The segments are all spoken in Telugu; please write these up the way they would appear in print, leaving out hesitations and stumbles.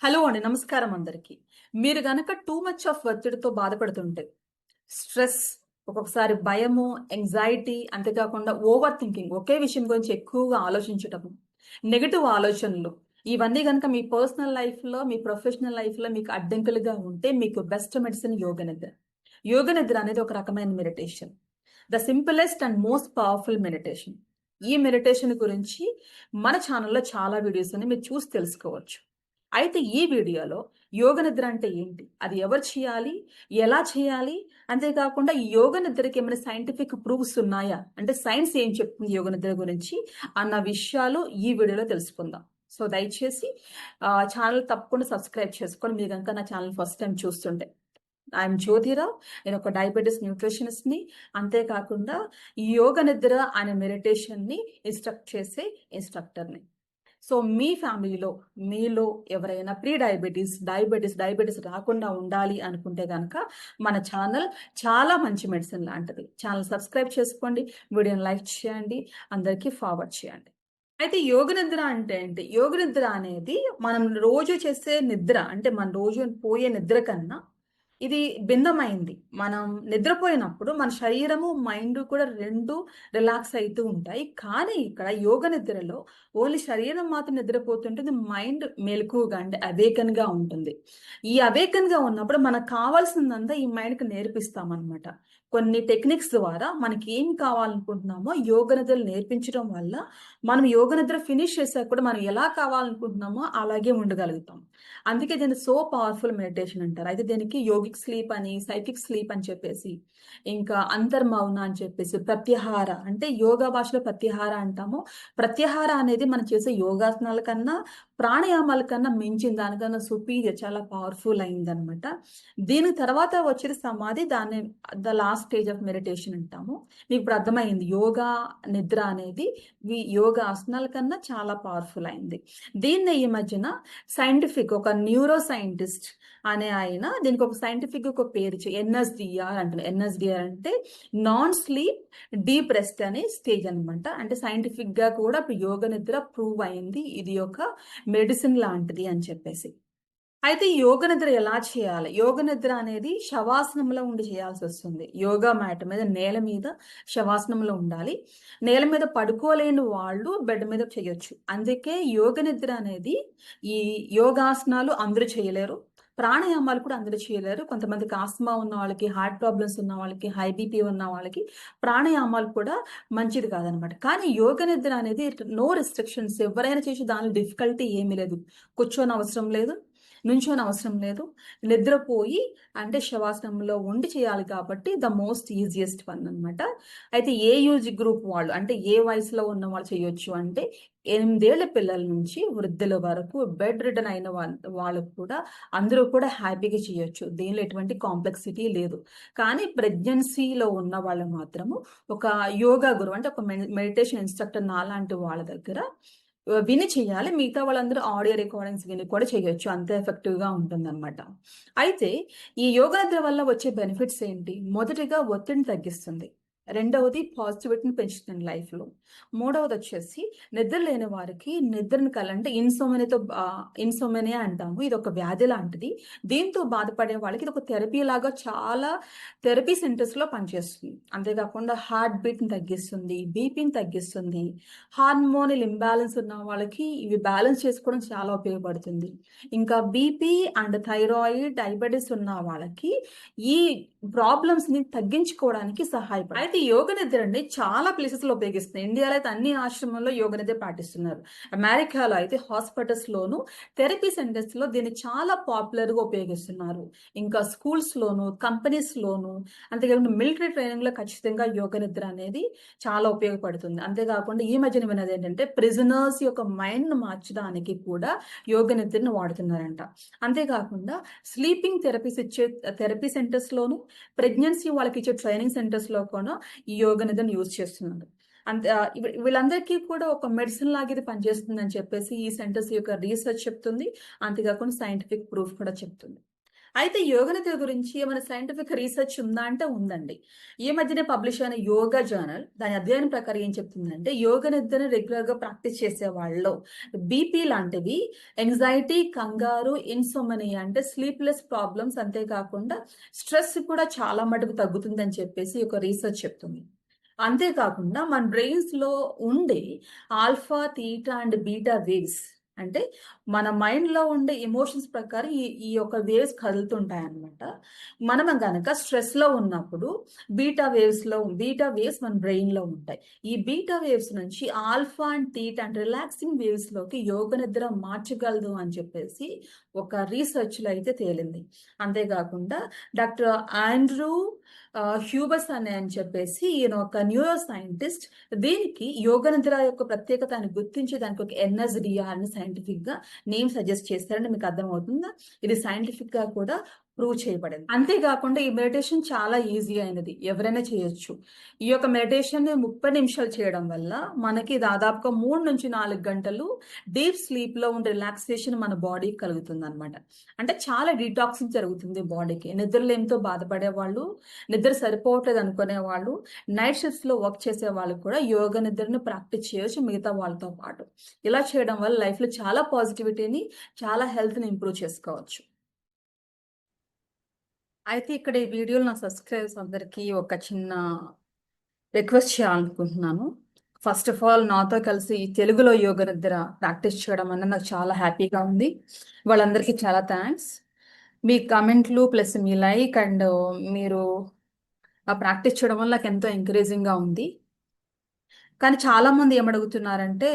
హలో అండి. నమస్కారం అందరికి. మీరు గనక టూ మచ్ ఆఫ్ ఒత్తిడితో బాధపడుతుంటే, స్ట్రెస్, ఒక్కొక్కసారి భయము, యాంగ్జైటీ, అంతేకాకుండా ఓవర్ థింకింగ్ ఒకే విషయం గురించి ఎక్కువగా ఆలోచించటము, నెగెటివ్ ఆలోచనలు, ఇవన్నీ గనక మీ పర్సనల్ లైఫ్‌లో, మీ ప్రొఫెషనల్ లైఫ్‌లో మీకు అడ్డంకులుగా ఉంటే మీకు బెస్ట్ మెడిసిన్ యోగ నిద్ర. యోగ నిద్ర అనేది ఒక రకమైన meditation. The simplest and most powerful meditation. ఈ మెడిటేషన్ గురించి మన ఛానెల్‌లో చాలా వీడియోస్ ఉన్నాయి. మీరు చూసి తెలుసుకోవచ్చు. అయితే ఈ వీడియోలో యోగ నిద్ర అంటే ఏంటి? అది ఎవరు చేయాలి? ఎలా చేయాలి? అంతేకాకుండా ఈ యోగ నిద్రకి ఏమైనా సైంటిఫిక్ ప్రూఫ్స్ ఉన్నాయా? అంటే సైన్స్ ఏం చెప్తుంది యోగ నిద్ర గురించి అన్న విషయాలు ఈ వీడియోలో తెలుసుకుందాం. సో దయచేసి ఛానల్ తప్పకుండా సబ్స్క్రైబ్ చేసుకోండి. మీరు గనుక నా ఛానల్ ఫస్ట్ టైమ్ చూస్తుంటే. ఐఎమ్ జ్యోతిరావు. నేను ఒక డయాబెటిస్ న్యూట్రిషనిస్ట్‌ని. అంతేకాకుండా ఈ యోగ నిద్ర అనే మెడిటేషన్‌ని ఇన్‌స్ట్రక్ట్ చేసే ఇన్‌స్ట్రక్టర్‌ని. సో మీ ఫ్యామిలీలో మీలో ఎవరైనా ప్రీ డయాబెటిస్ రాకుండా ఉండాలి అనుకుంటే గనక మన ఛానల్ చాలా మంచి మెడిసిన్ లాంటిది. ఛానల్ సబ్స్క్రైబ్ చేసుకోండి. వీడియోని లైక్ చేయండి. అందరికీ ఫార్వర్డ్ చేయండి. అయితే యోగ నిద్ర అంటే ఏంటి? యోగ నిద్ర అనేది మనం రోజు చేసే నిద్ర అంటే మన రోజు పోయే నిద్ర కన్నా ఇది భిన్నమైంది. మనం నిద్రపోయినప్పుడు మన శరీరము, మైండ్ కూడా 2 రిలాక్స్ అయితూ ఉంటాయి. కానీ ఇక్కడ యోగ నిద్రలో ఓన్లీ శరీరం మాత్రం నిద్రపోతుంటుంది. మైండ్ మెలకువగా అంటే అవేకన్‌గా ఉంటుంది. ఈ అవేకన్‌గా ఉన్నప్పుడు మనకు కావాల్సిందంతా ఈ మైండ్‌కి నేర్పిస్తామనమాట. కొన్ని టెక్నిక్స్ ద్వారా మనకి ఏం కావాలనుకుంటున్నామో యోగ నిద్రలు నేర్పించడం వల్ల మనం యోగ నిద్ర ఫినిష్ చేసాక కూడా మనం ఎలా కావాలనుకుంటున్నామో అలాగే ఉండగలుగుతాం. అందుకే దీన్ని సో పవర్‌ఫుల్ మెడిటేషన్ అంటారు. అయితే దీనికి యోగిక్ స్లీప్ అని, సైకిక్ స్లీప్ అని చెప్పేసి, ఇంకా అంతర్మౌన అని చెప్పేసి, ప్రత్యాహార అంటే యోగా భాషలో ప్రత్యాహార అంటాము. ప్రత్యాహార అనేది మనం చేసే యోగాసనాల కన్నా, ప్రాణాయామాల కన్నా మించిన దానికన్నా సుపీరియర్ చాలా పవర్‌ఫుల్ అయిందనమాట. దీని తర్వాత వచ్చేది సమాధి. దాన్ని the last stage of meditation అంటాము. మీకు ఇప్పుడు అర్థమైంది. యోగా నిద్ర అనేది యోగా ఆసనాల కన్నా చాలా పవర్‌ఫుల్ అయింది. దీన్నే ఈ మధ్యన సైంటిఫిక్ ఒక న్యూరో సైంటిస్ట్ అనే ఆయన దీనికి ఒక సైంటిఫిక్ ఒక పేరు ఎన్ఎస్డిఆర్ అంటున్నారు. ఎన్ఎస్డిఆర్ అంటే నాన్ స్లీప్ డీప్ రెస్ట్ అనే స్టేజ్ అనమాట. అంటే సైంటిఫిక్ గా కూడా ఇప్పుడు యోగ నిద్ర ప్రూవ్ అయింది. ఇది ఒక మెడిసిన్ లాంటిది అని చెప్పేసి. అయితే ఈ యోగ నిద్ర ఎలా చేయాలి? యోగ నిద్ర అనేది శవాసనంలో ఉండి చేయాల్సొస్తుంది. యోగా మ్యాట్ మీద నేల మీద శవాసనంలో ఉండాలి. నేల మీద పడుకోలేని వాళ్ళు బెడ్ మీద చేయొచ్చు. అందుకే యోగ నిద్ర అనేది ఈ యోగాసనాలు అందరూ చేయలేరు. ప్రాణాయామాలు కూడా అందరూ చేయలేరు. కొంతమందికి ఆస్మా ఉన్న వాళ్ళకి, హార్ట్ ప్రాబ్లమ్స్ ఉన్న వాళ్ళకి, హై బీపీ ఉన్న వాళ్ళకి ప్రాణాయామాలు కూడా మంచిది కాదనమాట. కానీ యోగ నిద్ర అనేది నో రిస్ట్రిక్షన్స్ ఎవరైనా చేసి దానిలో డిఫికల్టీ ఏమీ లేదు. కూర్చోనవసరం లేదు. నుంచోనవసరం లేదు. నిద్రపోయి అంటే శవాసనంలో ఉండి చేయాలి కాబట్టి ద మోస్ట్ ఈజియెస్ట్ వన్ అనమాట. అయితే ఏ ఏజ్ గ్రూప్ వాళ్ళు అంటే ఏ వయసులో ఉన్న వాళ్ళు చేయొచ్చు అంటే 8 ఏళ్ల పిల్లల నుంచి వృద్ధుల వరకు బెడ్ రిడెన్ అయిన వాళ్ళకు కూడా అందరూ కూడా హ్యాపీగా చేయొచ్చు. దీనిలో ఎటువంటి కాంప్లెక్సిటీ లేదు. కానీ ప్రెగ్నెన్సీలో ఉన్న వాళ్ళు మాత్రము ఒక యోగా గురువు అంటే ఒక మెడిటేషన్ ఇన్‌స్ట్రక్టర్ నాలాంటి వాళ్ళ దగ్గర విని చేయాలి. మిగతా వాళ్ళందరూ ఆడియో రికార్డింగ్స్ విని కూడా చేయొచ్చు. అంత ఎఫెక్టివ్‌గా ఉంటుందన్నమాట. అయితే ఈ యోగా నిద్ర వల్ల వచ్చే బెనిఫిట్స్ ఏంటి? మొదటిగా ఒత్తిడిని తగ్గిస్తుంది. రెండవది పాజిటివిటీని పెంచుతుంది లైఫ్‌లో. మూడవదొచ్చేసి నిద్ర లేని వారికి నిద్రను అంటే ఇన్సోమనియా అంటాము. ఇదొక వ్యాధి లాంటిది. దీంతో బాధపడే వాళ్ళకి ఇదొక థెరపీ లాగా చాలా థెరపీ సెంటర్స్‌లో పనిచేస్తుంది. అంతేకాకుండా హార్ట్ బీట్‌ని తగ్గిస్తుంది, బీపీని తగ్గిస్తుంది. హార్మోనల్ ఇంబాలెన్స్ ఉన్న వాళ్ళకి ఇవి బ్యాలెన్స్ చేసుకోవడం చాలా ఉపయోగపడుతుంది. ఇంకా బీపీ అండ్ థైరాయిడ్, డయాబెటిస్ ఉన్న వాళ్ళకి ఈ ప్రాబ్లమ్స్‌ని తగ్గించుకోవడానికి సహాయపడుతుంది. అయితే యోగ నిద్రని చాలా ప్లేసెస్‌లో ఉపయోగిస్తున్నారు. ఇండియాలో అయితే అన్ని ఆశ్రమాల్లో యోగ నిద్ర పాటిస్తున్నారు. అమెరికాలో అయితే హాస్పిటల్స్‌లోను, థెరపీ సెంటర్స్‌లో దీన్ని చాలా పాపులర్‌గా ఉపయోగిస్తున్నారు. ఇంకా స్కూల్స్‌లోను, కంపెనీస్‌లోను అంతేకాకుండా మిలిటరీ ట్రైనింగ్‌లో ఖచ్చితంగా యోగ నిద్ర అనేది చాలా ఉపయోగపడుతుంది. అంతేకాకుండా ఈ మధ్యన విన్నదేంటంటే ప్రిజనర్స్ యొక్క మైండ్‌ను మార్చడానికి కూడా యోగ నిద్రను వాడుతున్నారంట. అంతేకాకుండా స్లీపింగ్ థెరపీస్ ఇచ్చే థెరపీ సెంటర్స్‌లోను, ప్రెగ్నెన్సీ వాళ్ళకిచ్చే ట్రైనింగ్ సెంటర్స్‌లో కూడా ఈ యోగ నిద్రను యూజ్ చేస్తున్నారు. అంతే వీళ్ళందరికీ కూడా ఒక మెడిసిన్ లాగా ఇది పనిచేస్తుందని చెప్పేసి ఈ సెంటర్స్ యొక్క రీసెర్చ్ చెప్తుంది. అంతేకాకుండా సైంటిఫిక్ ప్రూఫ్ కూడా చెప్తుంది. అయితే యోగ నిద్ర గురించి ఏమైనా సైంటిఫిక్ రీసెర్చ్ ఉందా అంటే ఉందండి. ఈ మధ్యనే పబ్లిష్ అయిన యోగా జర్నల్ దాని అధ్యయనం ప్రకారం ఏం చెప్తుందంటే యోగ నిద్రను రెగ్యులర్గా ప్రాక్టీస్ చేసే వాళ్ళలో బీపీ లాంటివి, ఎంగ్జైటీ, కంగారు, ఇన్సోమనియా అంటే స్లీప్లెస్ ప్రాబ్లమ్స్, అంతేకాకుండా స్ట్రెస్ కూడా చాలా మటుకు తగ్గుతుందని చెప్పేసి ఒక రీసెర్చ్ చెప్తుంది. అంతేకాకుండా మన బ్రెయిన్స్లో ఉండే alpha, theta and beta waves అంటే మన మైండ్లో ఉండే ఎమోషన్స్ ప్రకారం ఈ ఈ యొక్క వేవ్స్ కదులుతుంటాయన్నమాట. మనం గనక స్ట్రెస్లో ఉన్నప్పుడు బీటా వేవ్స్ మన బ్రెయిన్లో ఉంటాయి. ఈ బీటా వేవ్స్ నుంచి alpha and theta and relaxing వేవ్స్లోకి యోగ నిద్ర మార్చగలదు అని చెప్పేసి ఒక రీసెర్చ్లో అయితే తేలింది. అంతేకాకుండా డాక్టర్ ఆండ్రూ హ్యూబస్ అని చెప్పేసి ఈయన ఒక న్యూరో సైంటిస్ట్ దీనికి యోగ నిద్ర యొక్క ప్రత్యేకత అని గుర్తించి దానికి ఒక ఎన్ఎస్డిఆర్ అని సైంటిఫిక్ గా నేమ్ సజెస్ట్ చేస్తారని మీకు అర్థమవుతుందా? ఇది సైంటిఫిక్ గా కూడా ప్రూవ్ చేయబడింది. అంతేకాకుండా ఈ మెడిటేషన్ చాలా ఈజీ అయినది, ఎవరైనా చేయొచ్చు. ఈ యొక్క మెడిటేషన్ 30 నిమిషాలు చేయడం వల్ల మనకి దాదాపుగా 3 నుంచి 4 గంటలు డీప్ స్లీప్ లో ఉండే రిలాక్సేషన్ మన బాడీకి కలుగుతుంది అనమాట. అంటే చాలా డీటాక్సింగ్ జరుగుతుంది బాడీకి. నిద్రలేమితో బాధపడే వాళ్ళు, నిద్ర సరిపోవట్లేదు అనుకునే వాళ్ళు, నైట్ షిఫ్ట్స్ లో వర్క్ చేసే వాళ్ళు కూడా యోగ నిద్రను ప్రాక్టీస్ చేయొచ్చు మిగతా వాళ్ళతో పాటు. ఇలా చేయడం వల్ల లైఫ్ లో చాలా పాజిటివిటీని, చాలా హెల్త్ ని ఇంప్రూవ్ చేసుకోవచ్చు. అయితే ఇక్కడ ఈ వీడియోలో నా సబ్స్క్రైబర్స్ అందరికీ ఒక చిన్న రిక్వెస్ట్ చేయాలనుకుంటున్నాను. ఫస్ట్ ఆఫ్ ఆల్ నాతో కలిసి తెలుగులో యోగ నిద్ర ప్రాక్టీస్ చేయడం అన్న నాకు చాలా హ్యాపీగా ఉంది. వాళ్ళందరికీ చాలా థ్యాంక్స్. మీ కమెంట్లు ప్లస్ మీ లైక్ అండ్ మీరు ఆ ప్రాక్టీస్ చేయడం వల్ల నాకు ఎంతో ఎంకరేజింగ్గా ఉంది. కానీ చాలామంది ఏమడుగుతున్నారంటే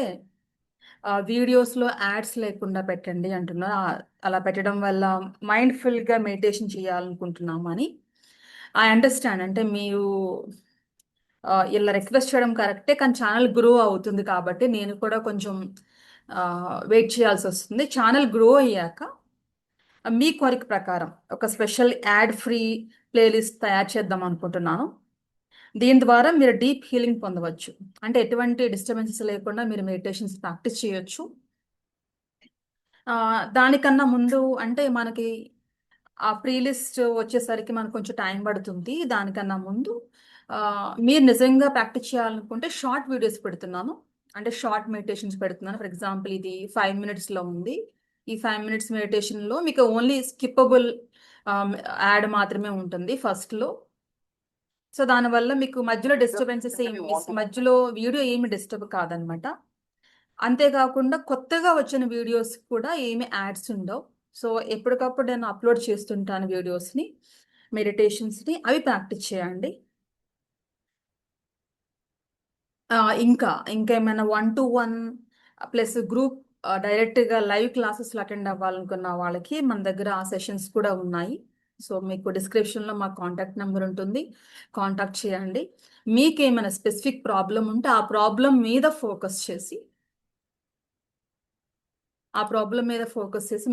వీడియోస్లో యాడ్స్ లేకుండా పెట్టండి అంటున్నారు. అలా పెట్టడం వల్ల మైండ్ఫుల్గా మెడిటేషన్ చేయాలనుకుంటున్నాము అని. I understand. అంటే మీరు ఇలా రిక్వెస్ట్ చేయడం కరెక్టే, కానీ ఛానల్ గ్రో అవుతుంది కాబట్టి నేను కూడా కొంచెం వెయిట్ చేయాల్సి వస్తుంది. ఛానల్ గ్రో అయ్యాక మీ కోరిక ప్రకారం ఒక స్పెషల్ యాడ్ ఫ్రీ ప్లేలిస్ట్ తయారు చేద్దాం అనుకుంటున్నాను. దీని ద్వారా మీరు డీప్ హీలింగ్ పొందవచ్చు. అంటే ఎటువంటి డిస్టర్బెన్సెస్ లేకుండా మీరు మెడిటేషన్స్ ప్రాక్టీస్ చేయొచ్చు. దానికన్నా ముందు అంటే మనకి ఆ ప్రీ లిస్ట్ వచ్చేసరికి మనకు కొంచెం టైం పడుతుంది. దానికన్నా ముందు మీరు నిజంగా ప్రాక్టీస్ చేయాలనుకుంటే షార్ట్ వీడియోస్ పెడుతున్నాను. అంటే షార్ట్ మెడిటేషన్స్ పెడుతున్నాను. ఫర్ ఎగ్జాంపుల్ ఇది 5 మినిట్స్లో ఉంది. ఈ 5 మినిట్స్ మెడిటేషన్లో మీకు ఓన్లీ స్కిప్పబుల్ యాడ్ మాత్రమే ఉంటుంది ఫస్ట్లో. సో దానివల్ల మీకు మధ్యలో డిస్టర్బెన్సెస్ మధ్యలో వీడియో ఏమి డిస్టర్బ్ కాదనమాట. అంతేకాకుండా కొత్తగా వచ్చిన వీడియోస్ కూడా ఏమి యాడ్స్ ఉండవు. సో ఎప్పటికప్పుడు నేను అప్లోడ్ చేస్తుంటాను వీడియోస్ని, మెడిటేషన్స్ని. అవి ప్రాక్టీస్ చేయండి. ఇంకేమైనా 1-to-1 ప్లస్ గ్రూప్ డైరెక్ట్గా లైవ్ క్లాసెస్లో అటెండ్ అవ్వాలనుకున్న వాళ్ళకి మన దగ్గర ఆ సెషన్స్ కూడా ఉన్నాయి. సో మీకు డిస్క్రిప్షన్లో మా కాంటాక్ట్ నెంబర్ ఉంటుంది, కాంటాక్ట్ చేయండి. మీకేమైనా స్పెసిఫిక్ ప్రాబ్లం ఉంటే ఆ ప్రాబ్లం మీద ఫోకస్ చేసి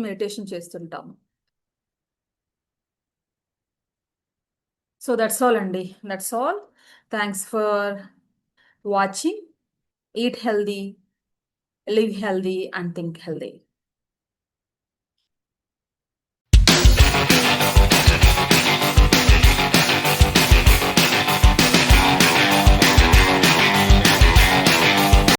మెడిటేషన్ చేస్తుంటాము. సో దట్స్ ఆల్ అండి. That's all. Thanks for watching. Eat healthy, live healthy, and think healthy.